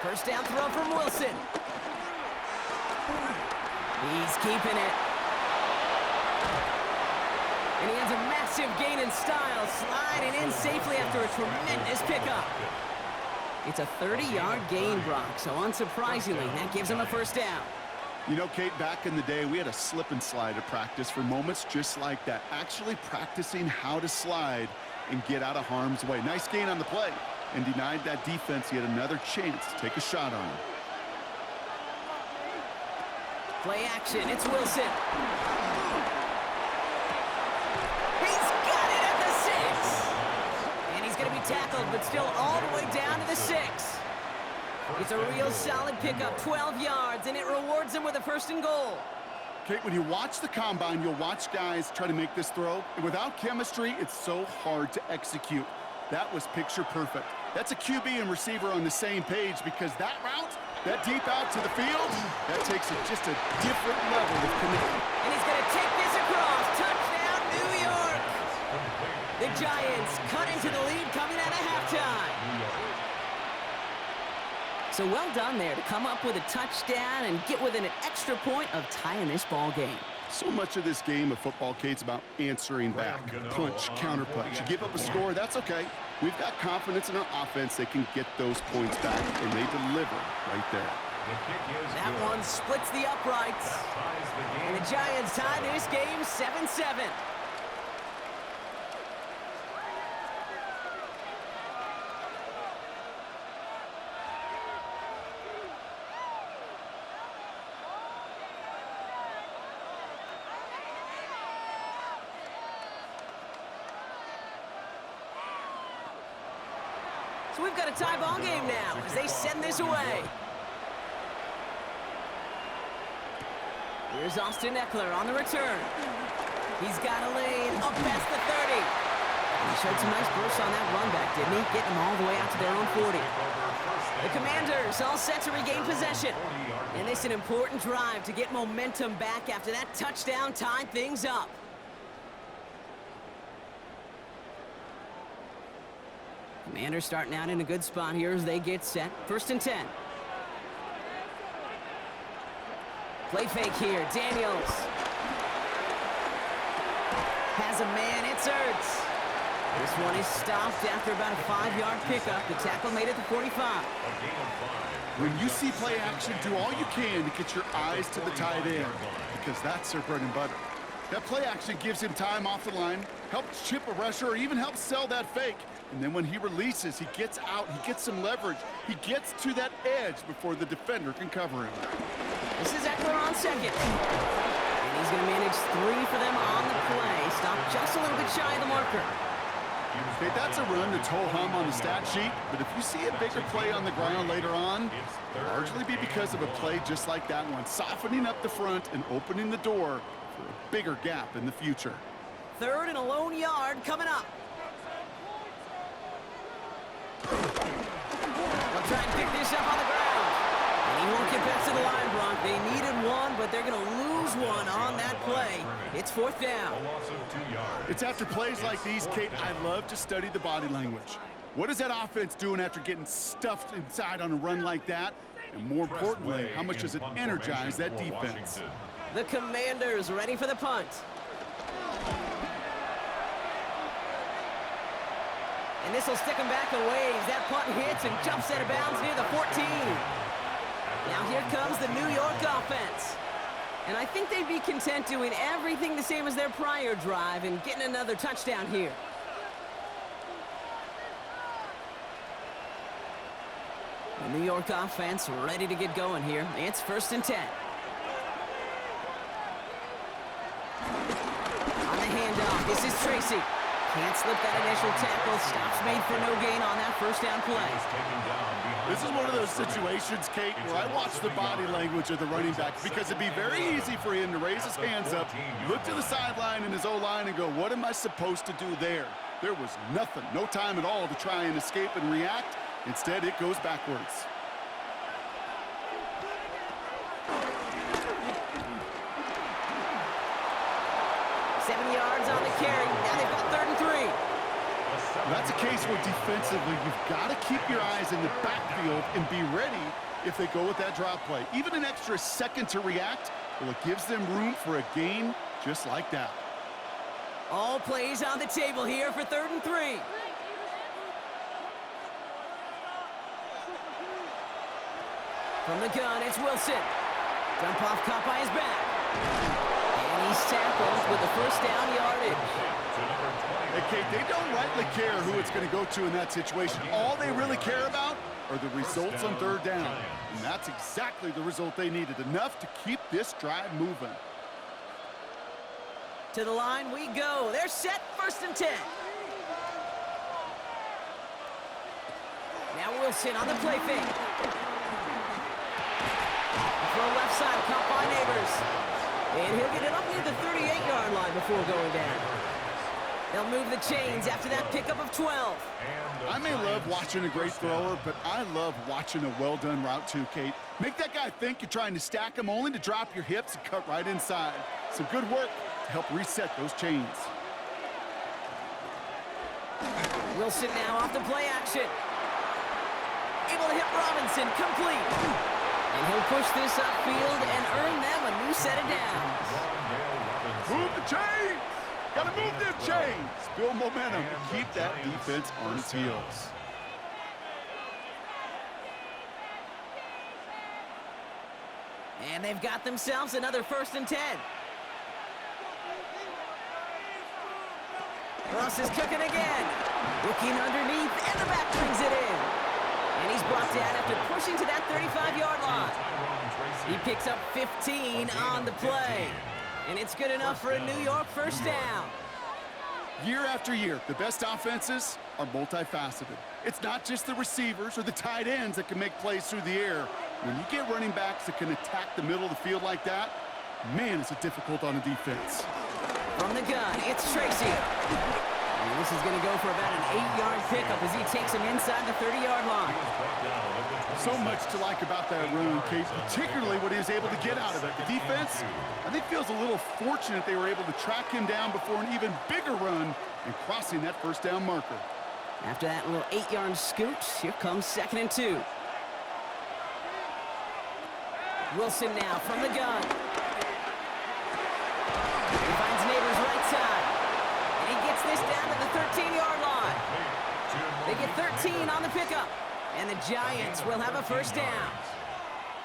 First down throw from Wilson. He's keeping it. And he has a massive gain in style, sliding in safely after a tremendous pickup. It's a 30-yard gain, Brock, so unsurprisingly, that gives him a first down. You know, Kate, back in the day, we had a slip and slide at practice for moments just like that. Actually practicing how to slide and get out of harm's way. Nice gain on the play, and denied that defense yet another chance to take a shot on him. Play action, it's Wilson. He's got it at the 6. And he's going to be tackled, but still all the way down to the 6. It's a real solid pickup, 12 yards, and it rewards him with a first and goal. Kate, when you watch the combine, you'll watch guys try to make this throw. And without chemistry, it's so hard to execute. That was picture perfect. That's a QB and receiver on the same page, because that route, that deep out to the field, that takes it just a different level of commitment. And he's going to take this across. Touchdown, New York! The Giants cut into the lead coming out of halftime. So well done there to come up with a touchdown and get within an extra point of tying this ball game. So much of this game of football, Kate's about answering back. Punch, counterpunch. You give up a score, that's okay. We've got confidence in our offense. They can get those points back, and they deliver right there. That one splits the uprights. And the Giants tie this game 7-7. So we've got a tie ball game now as they send this away. Here's Austin Eckler on the return. He's got a lane up past the 30. And he showed some nice bursts on that run back, didn't he? Getting them all the way out to their own 40. The Commanders all set to regain possession. And this is an important drive to get momentum back after that touchdown tied things up. Commanders starting out in a good spot here as they get set. First and 10. Play fake here. Daniels has a man. It's Ertz. This one is stopped after about a 5-yard pickup. The tackle made it to 45. When you see play action, do all you can to get your eyes to the tight end, because that's their bread and butter. That play action gives him time off the line, helps chip a rusher, or even helps sell that fake. And then when he releases, he gets out, he gets some leverage. He gets to that edge before the defender can cover him. This is Eckler on second. And he's going to manage 3 for them on the play. Stopped just a little bit shy of the marker. Okay, that's a run that's ho-hum on the stat sheet, but if you see a bigger play on the ground later on, it'll largely be because of a play just like that one, softening up the front and opening the door for a bigger gap in the future. 3rd and a lone yard coming up. They'll try and pick this up on the ground. And he won't get back to the line, Bronk. They needed one, but they're going to lose one on that play. It's 4th down. It's after plays like these, Kate, I love to study the body language. What is that offense doing after getting stuffed inside on a run like that? And more importantly, how much does it energize that defense? The Commanders ready for the punt. And this will stick him back a ways. That punt hits and jumps out of bounds near the 14. Now here comes the New York offense. And I think they'd be content doing everything the same as their prior drive and getting another touchdown here. The New York offense ready to get going here. It's 1st and 10. On the handoff, this is Tracy. Can't slip that initial tackle. Stops made for no gain on that first down play. This is one of those situations, Kate, where I watch the body language of the running back, because it'd be very easy for him to raise his hands up, look to the sideline in his O-line and go, what am I supposed to do there? There was nothing, no time at all to try and escape and react. Instead, it goes backwards. That's a case where defensively you've got to keep your eyes in the backfield and be ready if they go with that drop play. Even an extra second to react, well, it gives them room for a gain just like that. All plays on the table here for 3rd and 3. From the gun, it's Wilson. Dump off caught by his back. And he's tackled with the first down yardage. Hey, Kate, they don't rightly care who it's going to go to in that situation. All they really care about are the results on 3rd down. And that's exactly the result they needed, enough to keep this drive moving. To the line we go. They're set, 1st and 10. Now Wilson on the play fake. Throw left side, caught by Neighbors. And he'll get it up near the 38-yard line before going down. They'll move the chains after that pickup of 12. I may love watching a great thrower, but I love watching a well-done route too, Kate. Make that guy think you're trying to stack him only to drop your hips and cut right inside. Some good work to help reset those chains. Wilson now off the play action. Able to hit Robinson, complete. And he'll push this upfield and earn them a new set of downs. Move the chains! Gotta move them chains! Build momentum and keep that defense on its heels. And they've got themselves another 1st and 10. Ross is cooking again. Looking underneath, and the back brings it in. And he's brought down after pushing to that 35-yard line. He picks up 15 on the play. And it's good enough for a New York 1st down. Year after year, the best offenses are multifaceted. It's not just the receivers or the tight ends that can make plays through the air. When you get running backs that can attack the middle of the field like that, man, is it difficult on a defense. From the gun, it's Tracy. And this is going to go for about an 8-yard pickup as he takes him inside the 30-yard line. So much to like about that run, Kate, particularly what he was able to get out of it. The defense, I think, feels a little fortunate they were able to track him down before an even bigger run and crossing that 1st down marker. After that little 8-yard scoot, here comes 2nd and 2. Wilson now from the gun. He finds Neighbors right side. And he gets this down to the 13-yard line. They get 13 on the pickup. And the Giants will have a 1st down.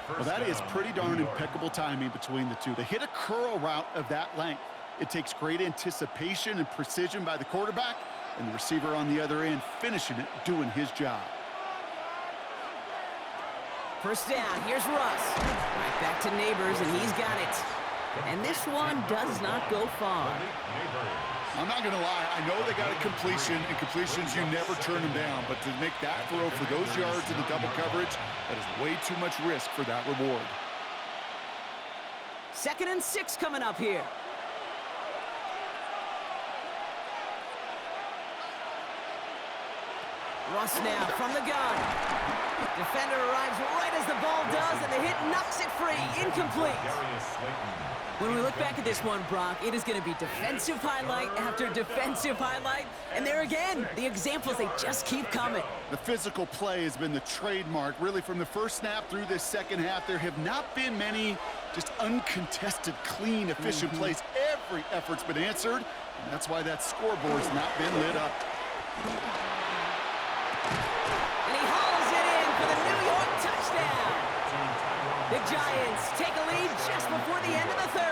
Well, that is pretty darn impeccable timing between the two. They hit a curl route of that length. It takes great anticipation and precision by the quarterback, and the receiver on the other end finishing it, doing his job. 1st down, here's Russ. Right back to Neighbors, and he's got it. And this one does not go far. I'm not going to lie, I know they got a completion, and completions, you never turn them down. But to make that throw for those yards in the double coverage, that is way too much risk for that reward. 2nd and 6 coming up here. Russ now from the gun. Defender arrives right as the ball does, and the hit knocks it free. Incomplete. When we look back at this one, Brock, it is going to be defensive highlight after defensive highlight. And there again, the examples, they just keep coming. The physical play has been the trademark. Really, from the first snap through this 2nd half, there have not been many just uncontested, clean, efficient plays. Every effort's been answered, and that's why that scoreboard's not been lit up. And he hauls it in for the New York touchdown. The Giants take a lead just before the end of the 3rd.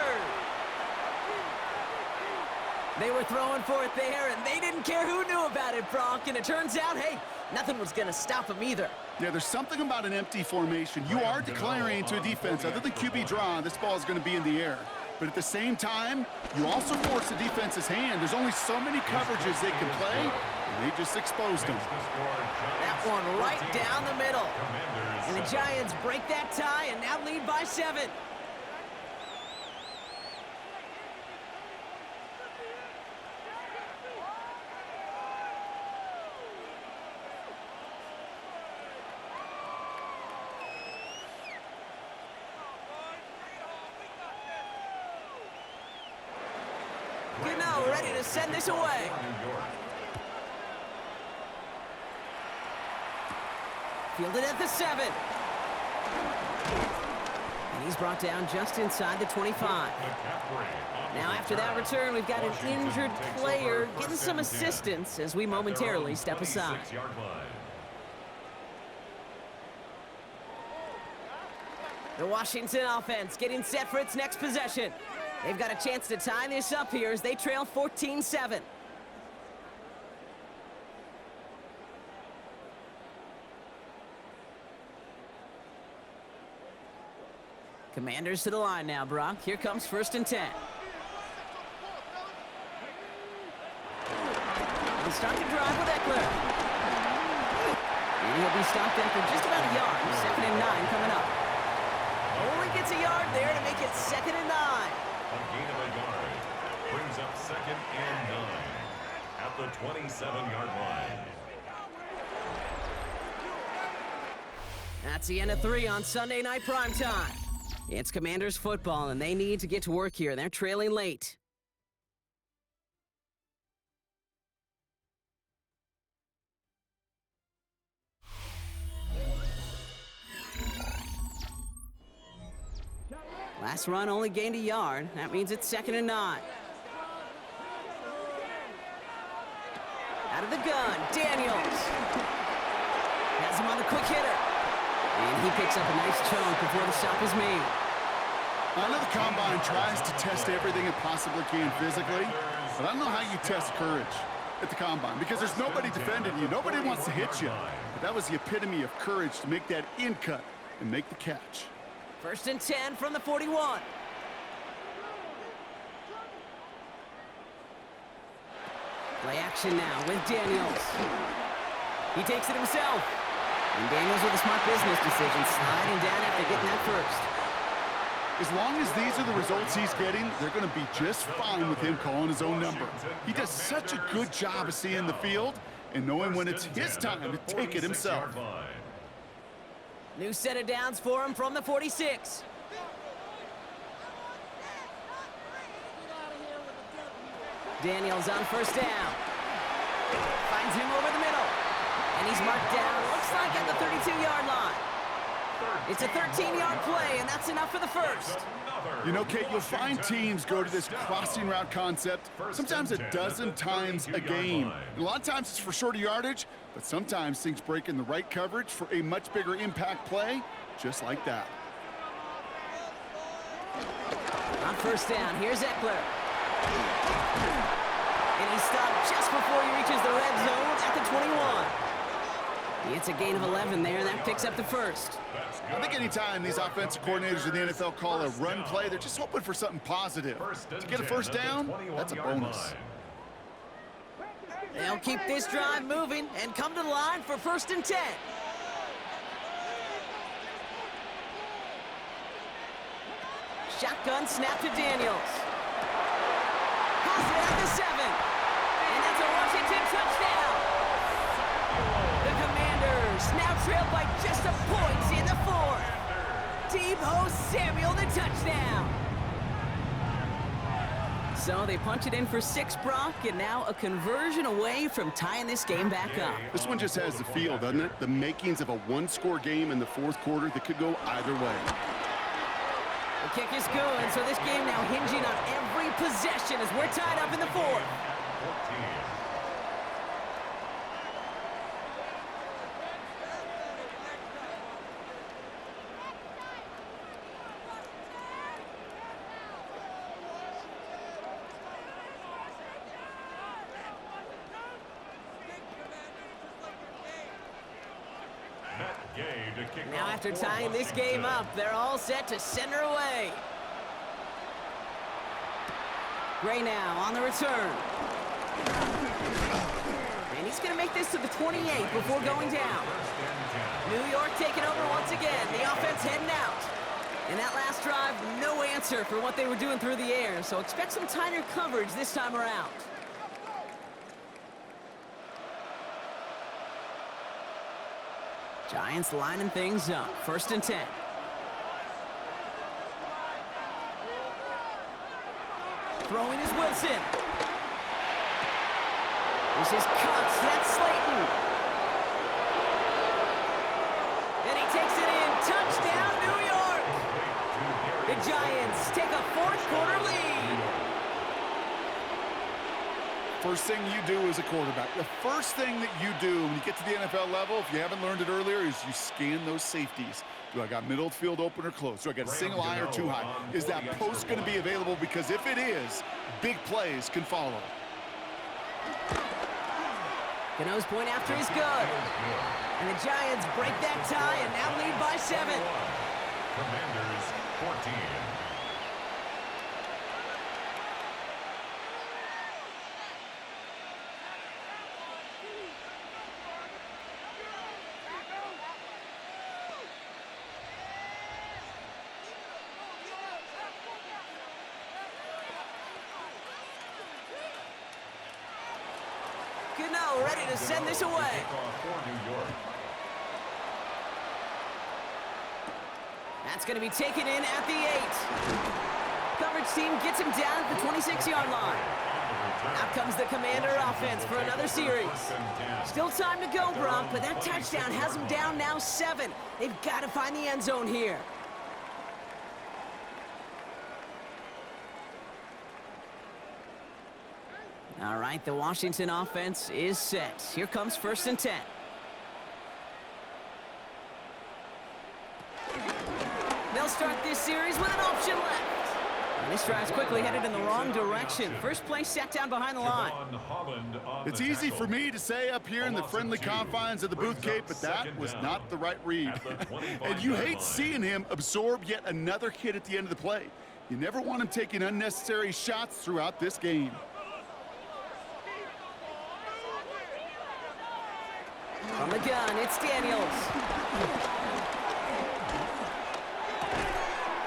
They were throwing for it there, and they didn't care who knew about it, Brock. And it turns out, hey, nothing was going to stop them either. Yeah, there's something about an empty formation. You are declaring to a defense, other than QB draw, this ball is going to be in the air. But at the same time, you also force the defense's hand. There's only so many coverages they can play, and they just exposed them. That one right down the middle. And the Giants break that tie and now lead by 7. Gano ready to send this away. Fielded at the 7. And he's brought down just inside the 25. Now after that return, we've got an injured player getting some assistance as we momentarily step aside. The Washington offense getting set for its next possession. They've got a chance to tie this up here as they trail 14-7. Commanders to the line now, Brock. Here comes 1st and 10. They'll start the drive with Eckler. And he'll be stopped after just about a yard. 2nd and 9 coming up. Only gets a yard there to make it 2nd and 9. A gain of a yard brings up 2nd and 9 at the 27-yard line. That's the end of 3 on Sunday Night Primetime. It's Commanders football, and they need to get to work here. They're trailing late. Last run only gained a yard. That means it's 2nd and 9. Out of the gun, Daniels. Has him on the quick hitter. And he picks up a nice chunk before the stop is made. I know the Combine tries to test everything it possibly can physically, but I don't know how you test courage at the Combine because there's nobody defending you. Nobody wants to hit you. But that was the epitome of courage to make that in cut and make the catch. 1st and 10 from the 41. Play action now with Daniels. He takes it himself. And Daniels with a smart business decision, sliding down after getting that first. As long as these are the results he's getting, they're going to be just fine with him calling his own number. He does such a good job of seeing the field and knowing when it's his time to take it himself. New set of downs for him from the 46. Daniels on 1st down. Finds him over the middle. And he's marked down, looks like at the 32-yard line. It's a 13-yard play, and that's enough for the first. You know, Kate, you'll find teams go to this crossing route concept sometimes a dozen times a game. And a lot of times it's for shorter yardage, but sometimes things break in the right coverage for a much bigger impact play, just like that. On 1st down, here's Eckler. And he's stopped just before he reaches the red zone at the 21. It's a gain of 11 there, and that picks up the first. I think anytime these offensive coordinators in the NFL call a run play, they're just hoping for something positive. To get a 1st down, that's a bonus. They'll keep this drive moving and come to the line for 1st and 10. Shotgun snap to Daniels. Has it at the 7. And that's a Washington touchdown. The Commanders now trail by just a point in the 4th. Deebo Samuel, the touchdown. So they punch it in for 6, Brock, and now a conversion away from tying this game back up. This one just has the feel, doesn't it? The makings of a one-score game in the 4th quarter that could go either way. The kick is good, so this game now hinging on every possession as we're tied up in the 4th. Now after tying this game up, they're all set to send her away. Gray now on the return. And he's going to make this to the 28 before going down. New York taking over once again. The offense heading out. And that last drive, no answer for what they were doing through the air. So expect some tighter coverage this time around. Giants lining things up. 1st and 10. Throwing is Wilson. This is Cuts. That's Slayton. Giants take a fourth-quarter lead. First thing you do as a quarterback, the first thing that you do when you get to the NFL level, if you haven't learned it earlier, is you scan those safeties. Do I got middle field open or close? Do I got a single high or two high? Is that post going to be available? Because if it is, big plays can follow. Gano's point after is good. And the Giants break that tie and now lead by 7. Commanders 14. Gano ready to send this away. That's going to be taken in at the 8. Coverage team gets him down at the 26-yard line. Out comes the Commander offense for another series. Still time to go, Brock, but that touchdown has them down now 7. They've got to find the end zone here. All right, the Washington offense is set. Here comes 1st and 10. They'll start this series with an option left. And this drive's quickly headed in the wrong direction. First play set down behind the line. It's easy for me to say up here in the friendly confines of the booth, Kate, but that was not the right read. And you hate seeing him absorb yet another hit at the end of the play. You never want him taking unnecessary shots throughout this game. From the gun, it's Daniels.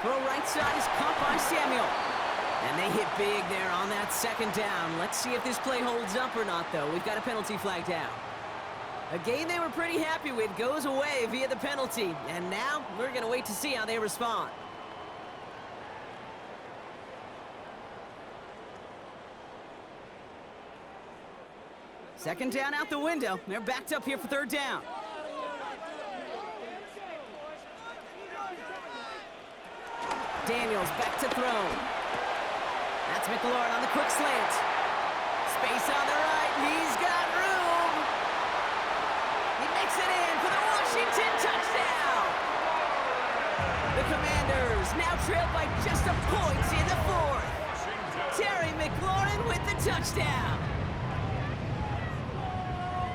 Throw right side is caught by Samuel. And they hit big there on that 2nd down. Let's see if this play holds up or not, though. We've got a penalty flag down. A game they were pretty happy with goes away via the penalty. And now we're going to wait to see how they respond. Second down out the window. They're backed up here for 3rd down. Daniels back to throw. That's McLaurin on the quick slant. Space on the right. He's got room. He makes it in for the Washington touchdown. The Commanders now trail by just a point in the 4th. Terry McLaurin with the touchdown.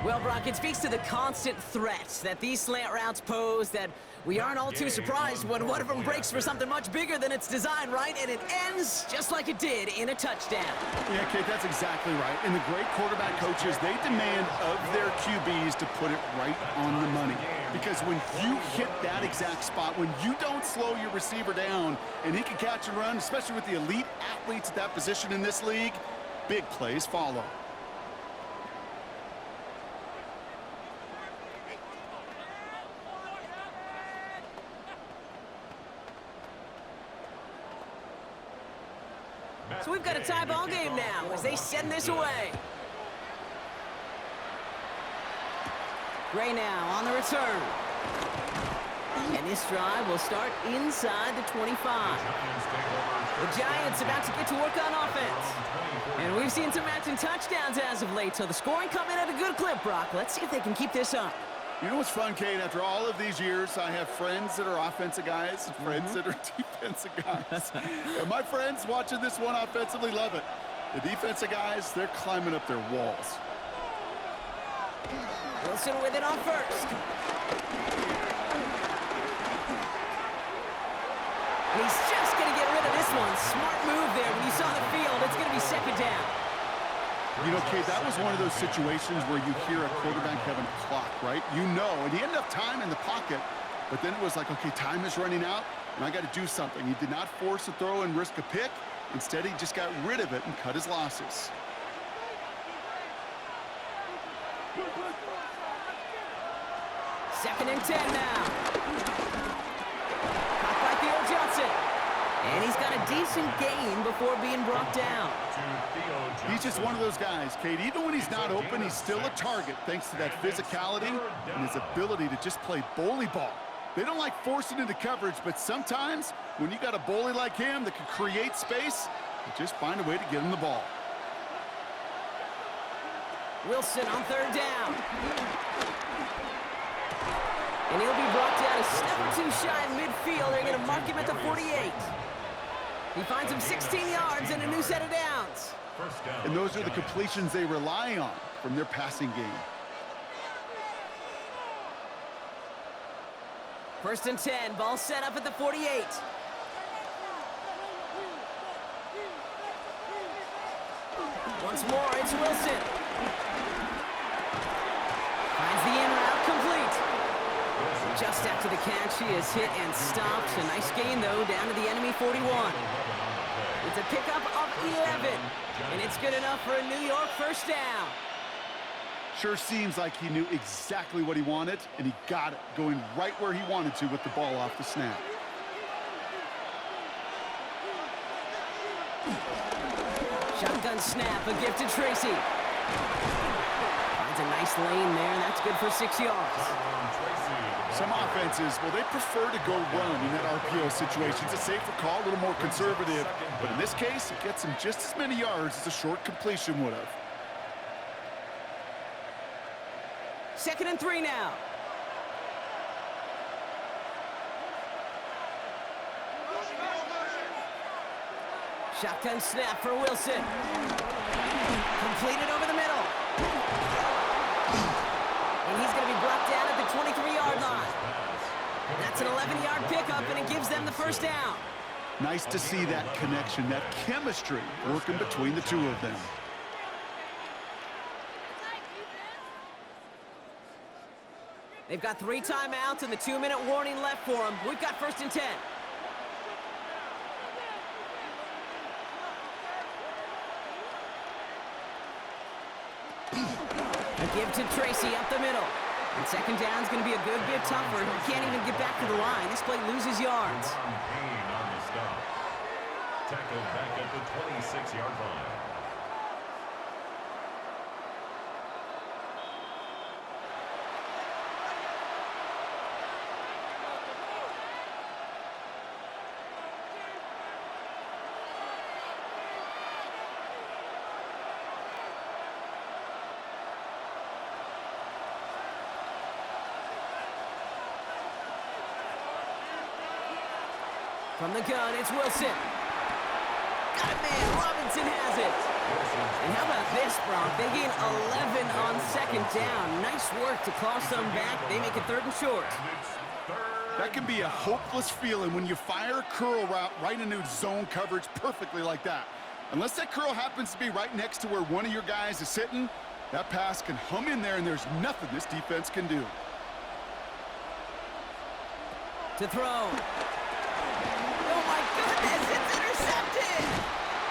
Well, Brock, it speaks to the constant threats that these slant routes pose, that we aren't all too surprised when one of them breaks for something much bigger than it's designed, right? And it ends just like it did in a touchdown. Yeah, Kate, that's exactly right. And the great quarterback coaches, they demand of their QBs to put it right on the money. Because when you hit that exact spot, when you don't slow your receiver down and he can catch and run, especially with the elite athletes at that position in this league, big plays follow. So we've got a tie ball game now as they send this away. Gray now on the return. And this drive will start inside the 25. The Giants about to get to work on offense. And we've seen some matching touchdowns as of late, so the scoring coming at a good clip, Brock. Let's see if they can keep this up. You know what's fun, Kate? After all of these years, I have friends that are offensive guys and friends that are defensive guys. And my friends watching this one offensively love it. The defensive guys, they're climbing up their walls. Wilson with it on 1st. And he's just going to get rid of this one. Smart move there. When you saw the field, it's going to be 2nd down. You know, Kate, that was one of those situations where you hear a quarterback having a clock, right? You know, and he had enough time in the pocket, but then it was like, okay, time is running out, and I got to do something. He did not force a throw and risk a pick. Instead, he just got rid of it and cut his losses. Second and 10 now. Caught by Theo Johnson. And he's got a decent gain before being brought down. He's just one of those guys, Kate. Even when he's not open, he's still a target thanks to that physicality and his ability to just play bully ball. They don't like forcing into coverage, but sometimes when you got a bully like him that can create space, you just find a way to get him the ball. Wilson on third down. And he'll be brought down a step or two shy in midfield. They're going to mark him at the 48. He finds him 16 yards and a new set of downs. And those are the completions they rely on from their passing game. 1st and 10, ball set up at the 48. Once more, it's Wilson. Finds the in route complete. Just after the catch, he is hit and stopped. A nice gain, though, down to the enemy 41. It's a pickup of 11, and it's good enough for a New York first down. Sure seems like he knew exactly what he wanted, and he got it, going right where he wanted to with the ball off the snap. Shotgun snap, a gift to Tracy. Finds a nice lane there, and that's good for 6 yards. Some offenses, well, they prefer to go run in that RPO situation. It's a safer call, a little more conservative. But in this case, it gets him just as many yards as a short completion would have. 2nd and 3 now. Shotgun snap for Wilson. Completed over the middle. And he's going to be brought down at the 23-yard line. That's an 11-yard pickup, and it gives them the first down. Nice to see that connection, that chemistry working between the two of them. They've got 3 timeouts and the 2-minute warning left for them. We've got 1st and 10. A give to Tracy up the middle. And 2nd down is going to be a good bit tougher. He can't even get back to the line. This play loses yards. Payne on the stop. Tackled back at the 26-yard line. From the gun, it's Wilson. Got it, man. Robinson has it. And how about this, Brock? They gain 11 on 2nd down. Nice work to claw some back. They make it 3rd and short. That can be a hopeless feeling when you fire a curl route right into zone coverage perfectly like that. Unless that curl happens to be right next to where one of your guys is sitting, that pass can hum in there, and there's nothing this defense can do. To throw. Oh, my goodness, it's intercepted!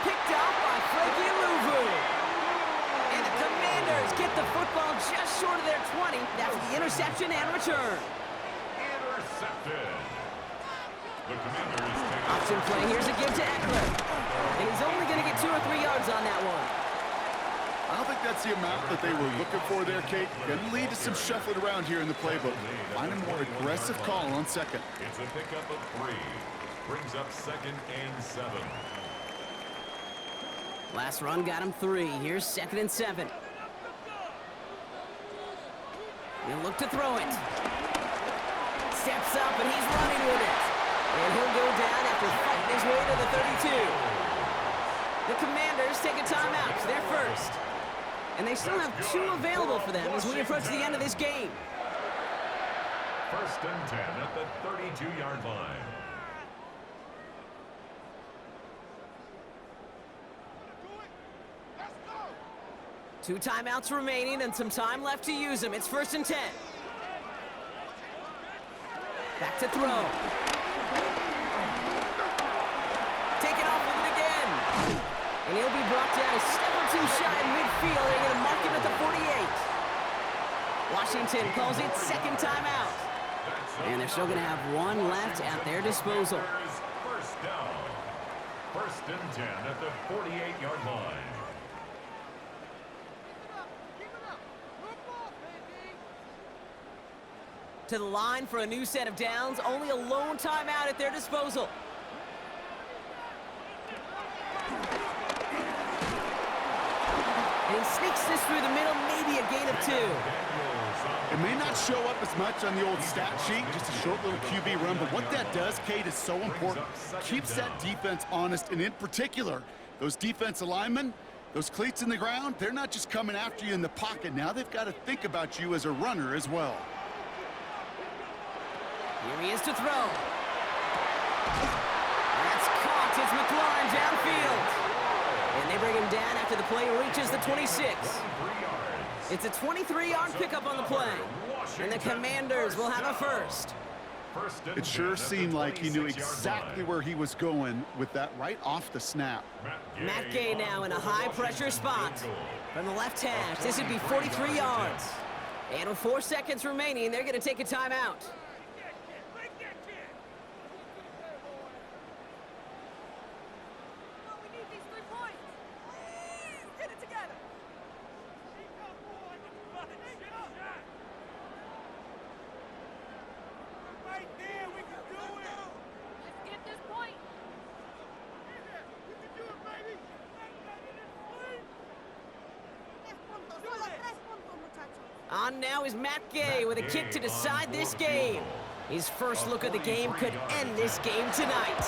Picked off by Frankie Louvu. And the Commanders get the football just short of their 20. That's the interception and return. Intercepted. The Commanders take Option play. Here's a give to Eckler. And he's only going to get 2 or 3 yards on that one. I don't think that's the amount that they were looking for there, Kate. Going to lead to some shuffling around here in the playbook. Find a more aggressive call on 2nd. It's a pickup of 3. Brings up 2nd and 7. Last run got him 3. Here's 2nd and 7. He'll look to throw it. Steps up, and he's running with it. And he'll go down after fighting his way to the 32. The Commanders take a timeout. They're first. And they still have 2 available for them as we approach the end of this game. 1st and 10 at the 32-yard line. Two timeouts remaining and some time left to use them. It's 1st and 10. Back to throw. Take it off with it again. And he'll be brought down a step or 2 shy in midfield. They're going to mark him at the 48. Washington calls it 2nd timeout. And they're still going to have 1 left at their disposal. First down. 1st and 10 at the 48-yard line. To the line for a new set of downs. Only a lone timeout at their disposal. And he sneaks this through the middle, maybe a gain of 2. It may not show up as much on the old stat sheet, just a short little QB run, but what that does, Kate, is so important. Keeps that defense honest, and in particular, those defensive linemen, those cleats in the ground, they're not just coming after you in the pocket. Now they've got to think about you as a runner as well. Here he is to throw. That's caught. It's McLaurin downfield. And they bring him down after the play reaches the 26. It's a 23-yard pickup on the play. And the Commanders will have a first. It sure seemed like he knew exactly where he was going with that right off the snap. Matt Gay now in a high-pressure spot. From the left hash, this would be 43 yards. And with 4 seconds remaining, they're going to take a timeout. On now is Matt Gay with a kick to decide this game. His first look at the game could end this game tonight.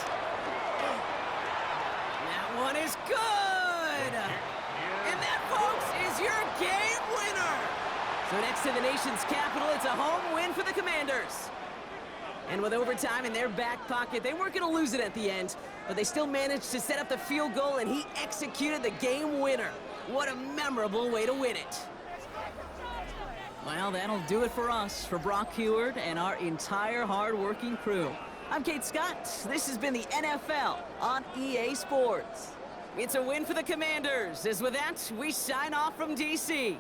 That one is good! And that, folks, is your game winner! So next to the nation's capital, it's a home win for the Commanders. And with overtime in their back pocket, they weren't going to lose it at the end, but they still managed to set up the field goal, and he executed the game winner. What a memorable way to win it. Well, that'll do it for us, for Brock Heward and our entire hard-working crew. I'm Kate Scott. This has been the NFL on EA Sports. It's a win for the Commanders, as with that, we sign off from D.C.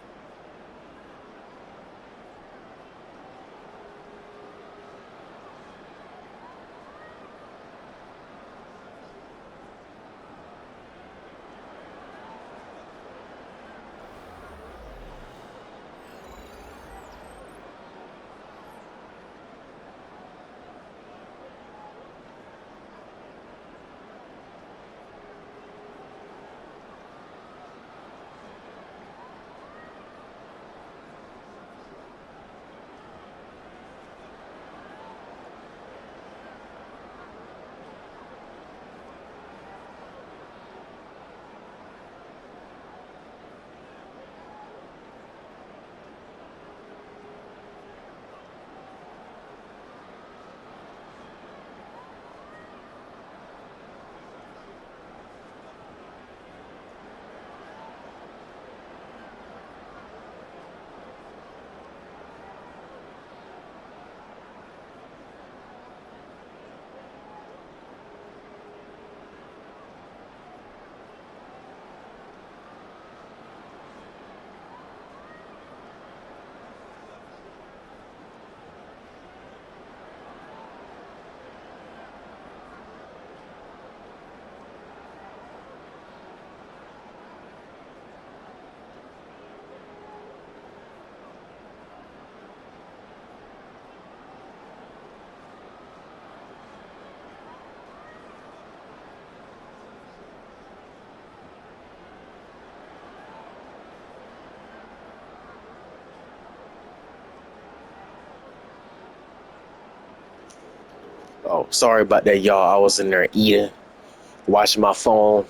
Oh, sorry about that, y'all. I was in there eating, watching my phone,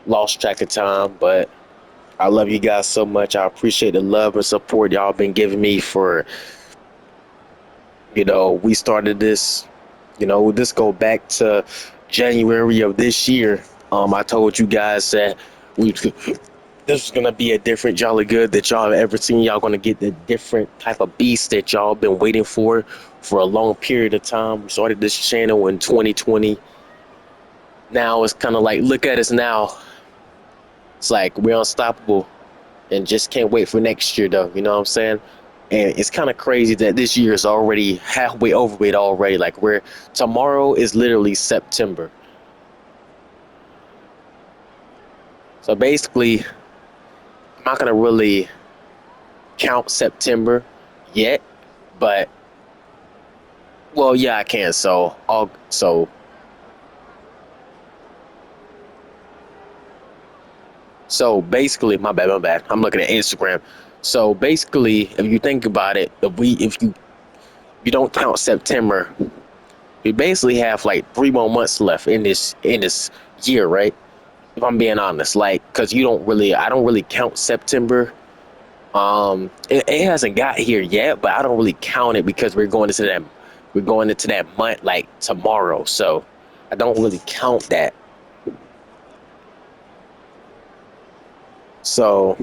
lost track of time, but I love you guys so much. I appreciate the love and support y'all been giving me for, we started this, this go back to January of this year. I told you guys that this was gonna be a different Jolly Good that y'all have ever seen. Y'all gonna get the different type of beast that y'all been waiting for a long period of time. We started this channel in 2020. Now it's kind of like, look at us now. It's like we're unstoppable and just can't wait for next year though, you know what I'm saying? And it's kind of crazy that this year is already halfway over it already. Like tomorrow is literally September. So basically, I'm not gonna really count September yet, but Well, yeah, I can. So basically, my bad. I'm looking at Instagram. So basically, if you think about it, if you don't count September, we basically have like 3 more months left in this year, right? If I'm being honest, like, cause I don't really count September. It hasn't got here yet, but I don't really count it because we're going into that month like tomorrow. So I don't really count that. So,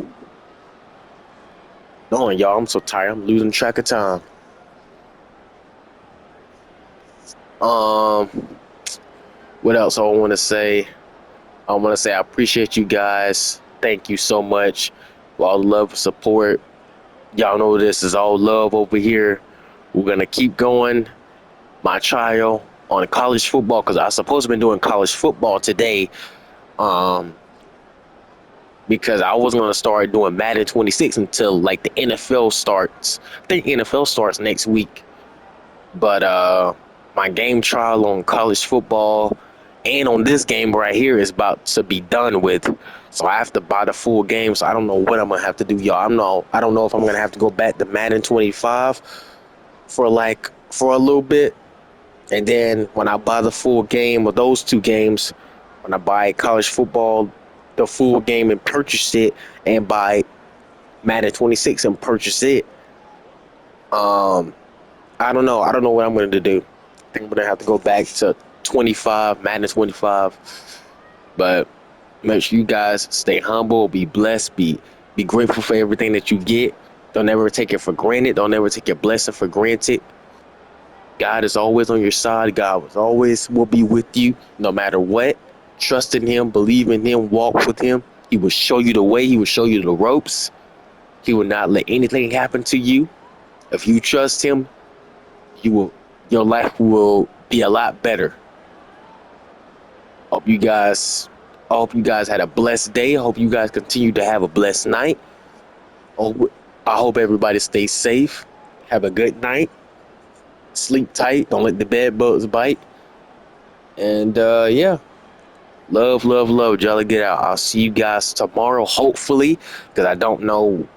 no, y'all, I'm so tired. I'm losing track of time. Um, what else I want to say? I want to say I appreciate you guys. Thank you so much for all the love and support. Y'all know this is all love over here. We're gonna keep going. My trial on college football because I was supposed to be doing college football today. Um, because I wasn't gonna start doing Madden 26 until like the NFL starts. I think NFL starts next week. But my game trial on college football and on this game right here is about to be done with. So I have to buy the full game. So I don't know what I'm gonna have to do, y'all. I don't know if I'm gonna have to go back to Madden 25 for a little bit. And then when I buy the full game of those two games, when I buy college football, the full game and purchase it, and buy Madden 26 and purchase it, um, I don't know. I don't know what I'm going to do. I think I'm going to have to go back to 25, Madden 25. But make sure you guys stay humble, be blessed, be grateful for everything that you get. Don't ever take it for granted. Don't ever take your blessing for granted. God is always on your side. God was always will be with you no matter what. Trust in him, believe in him, walk with him. He will show you the way. He will show you the ropes. He will not let anything happen to you. If you trust him, your life will be a lot better. Hope you guys I hope you guys had a blessed day. I hope you guys continue to have a blessed night. I hope everybody stays safe. Have a good night. Sleep tight. Don't let the bed bugs bite. And yeah. Love, love, love. Jolly get out. I'll see you guys tomorrow, hopefully, because I don't know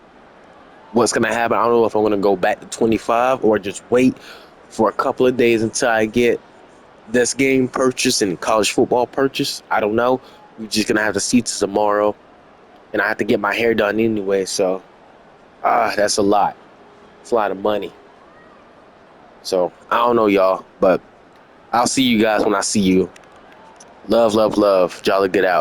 what's going to happen. I don't know if I'm going to go back to 25 or just wait for a couple of days until I get this game purchased and college football purchased. I don't know. We're just going to have to see tomorrow. And I have to get my hair done anyway. So, that's a lot. It's a lot of money. So, I don't know, y'all. But I'll see you guys when I see you. Love, love, love. Jolly get out.